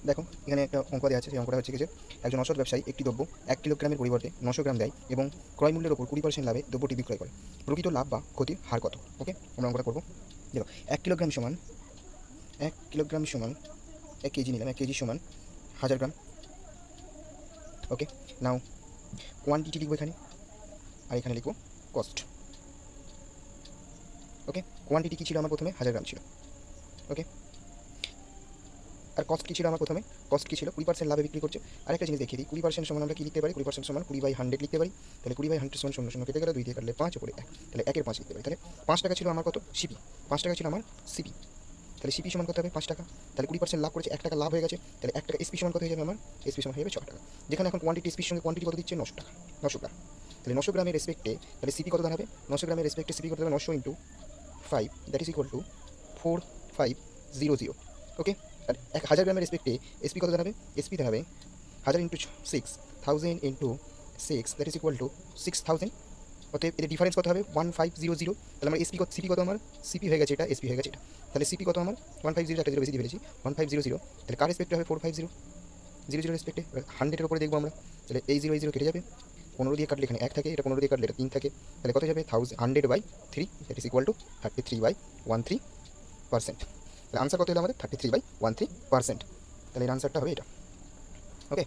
দেখো এখানে একটা অঙ্ক দেওয়া আছে, সেই অঙ্কটা হচ্ছে কি যে একজন অসৎ ব্যবসায়ী একটি দ্রব্য 1 কিলোগ্রামের পরিবর্তে 900 গ্রাম দেয় এবং ক্রয় মূল্যের ওপর 20% লাভে দ্রব্যটি বিক্রয় করে। প্রকৃত লাভ বা ক্ষতির হার কত? ওকে, আমরা অঙ্কটা করবো। দেখো 1 কিলোগ্রাম সমান 1 কিলোগ্রাম সমান 1 কেজি নিলাম, 1 কেজি সমান 1000 গ্রাম। ওকে, নাও কোয়ান্টিটি লিখবো এখানে, আর এখানে লিখবো কস্ট। ওকে, কোয়ান্টিটি কী ছিল আমার প্রথমে? 1000 গ্রাম ছিল। ওকে, আর কস্ট কী ছিল আমার প্রথমে? কস্ট কী ছিল? 20% লাভে বিক্রি করছে। আরেকটা জিনিস দেখিয়ে দিই, 20% সমান আমরা কী লিখতে পারি? 20% সমান 20/100 লিখতে পারি। তাহলে 20/100 সমান 0 0 কেটে গেলে 2 দিয়ে কাটলে 5 উপরে 1, তাহলে 1/5 লিখতে পারি। তাহলে 5 টাকা ছিল আমার কত? সিপি। 5 টাকা ছিল আমার সিপি। তাহলে সিপি সমান কত হবে? 5 টাকা। তাহলে 20% লাভ করেছে, 1 টাকা লাভ হয়ে গেছে। তাহলে 1 টাকা এসপি সমান কত হয়ে যাবে আমার? এসপি সমান হয়ে যাবে 6 টাকা। যেখানে এখন কোয়ান্টিটি এসপির সঙ্গে কোয়ান্টিটি কত দিচ্ছে? 900 টাকা, 900 গ্রাম। তাহলে 900 গ্রামের রেসপেক্টে তাহলে সিপি কত দাঁড়াবে? 900 গ্রামের রেসপেক্টে সিপি কত দাঁড়াবে? 900 into 5, that is equal to 4500। ওকে, আর 1000 গ্রামের রেসপেক্টে এসপি কত দাঁড়াবে? এসপি দাঁড়াবে 1000 into 6, 1000 into 6, that is equal to 6000। অতএব এর ডিফারেন্স কত হবে? 1500। তাহলে আমার এসপি কত? সিপি কত আমার? সিপি হয়ে গেছে এটা, এসপি হয়ে গেছে এটা। তাহলে সিপি কত আমার? 150, একটা জিরো বেশি দিয়ে ফেলেছি, 1500। তাহলে কার রেসপেক্টে হবে? 450, 00 রেসপেক্টে। 100-এর উপরে দেখবো আমরা। তাহলে এই জিরো কেটে যাবে, 15 দিয়ে কাটলে এখানে 1 থাকে, এটা 15 দিয়ে কাটলে এটা 3 থাকে। তাহলে কত যাবে? 100/3, দ্যাট ইজ ইকুয়াল টু 33/13%। তাহলে আনসার কত হলো আমাদের? 33/13%। তাহলে এর আনসারটা হবে এটা। ওকে।